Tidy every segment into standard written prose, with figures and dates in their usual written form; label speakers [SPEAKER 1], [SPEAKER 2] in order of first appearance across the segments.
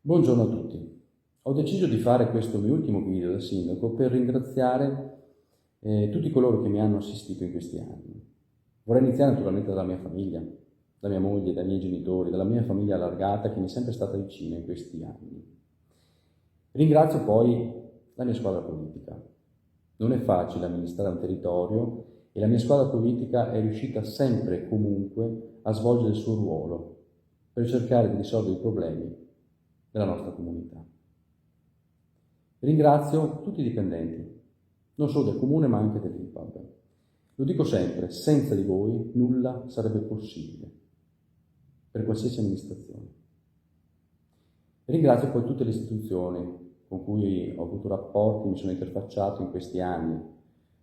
[SPEAKER 1] Buongiorno a tutti. Ho deciso di fare questo mio ultimo video da sindaco per ringraziare tutti coloro che mi hanno assistito in questi anni. Vorrei iniziare naturalmente dalla mia famiglia, da mia moglie, dai miei genitori, dalla mia famiglia allargata che mi è sempre stata vicina in questi anni. Ringrazio poi la mia squadra politica. Non è facile amministrare un territorio e la mia squadra politica è riuscita sempre e comunque a svolgere il suo ruolo per cercare di risolvere i problemi della nostra comunità. Ringrazio tutti i dipendenti, non solo del comune ma anche dell'INPAB. Lo dico sempre, senza di voi nulla sarebbe possibile, per qualsiasi amministrazione. Ringrazio poi tutte le istituzioni con cui ho avuto rapporti, mi sono interfacciato in questi anni,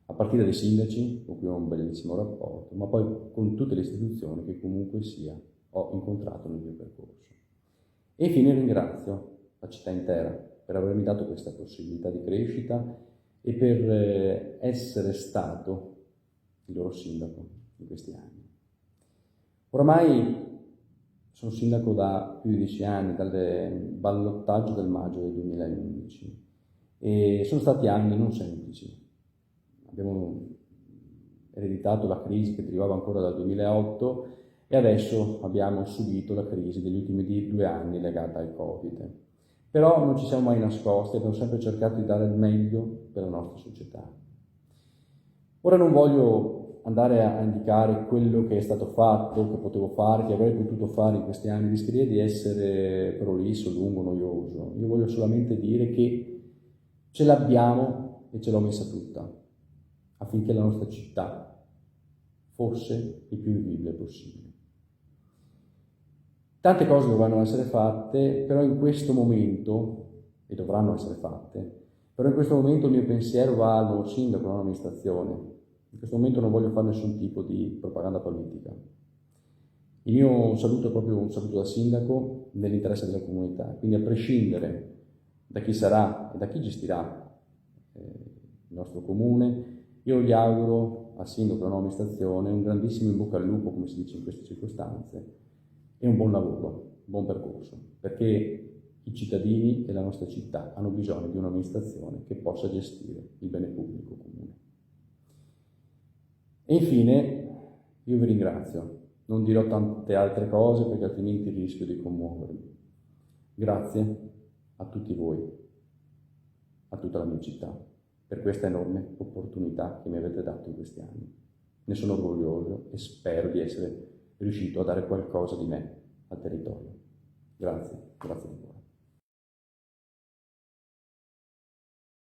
[SPEAKER 1] a partire dai sindaci, con cui ho un bellissimo rapporto, ma poi con tutte le istituzioni che comunque sia ho incontrato nel mio percorso. E infine ringrazio la città intera per avermi dato questa possibilità di crescita e per essere stato il loro sindaco in questi anni. Oramai sono sindaco da più di 10 anni, dal ballottaggio del maggio del 2011, e sono stati anni non semplici. Abbiamo ereditato la crisi che derivava ancora dal 2008 e adesso abbiamo subito la crisi degli ultimi 2 anni legata al Covid. Però non ci siamo mai nascosti, abbiamo sempre cercato di dare il meglio per la nostra società. Ora non voglio andare a indicare quello che è stato fatto, che potevo fare, che avrei potuto fare in questi anni, rischierei di essere prolisso, lungo, noioso. Io voglio solamente dire che ce l'abbiamo e ce l'ho messa tutta, affinché la nostra città fosse il più vivibile possibile. Tante cose dovranno essere fatte, però in questo momento, e dovranno essere fatte, però in questo momento il mio pensiero va al nuovo sindaco, all'amministrazione. In questo momento non voglio fare nessun tipo di propaganda politica. Il mio saluto è proprio un saluto da sindaco nell'interesse della comunità, quindi a prescindere da chi sarà e da chi gestirà il nostro comune, io gli auguro al sindaco e all'amministrazione un grandissimo in bocca al lupo, come si dice in queste circostanze, e un buon lavoro, un buon percorso, perché i cittadini e la nostra città hanno bisogno di un'amministrazione che possa gestire il bene pubblico comune. E infine io vi ringrazio, non dirò tante altre cose perché altrimenti rischio di commuovermi. Grazie a tutti voi, a tutta la mia città, per questa enorme opportunità che mi avete dato in questi anni. Ne sono orgoglioso e spero di essere riuscito a dare qualcosa di me al territorio. Grazie, grazie di cuore.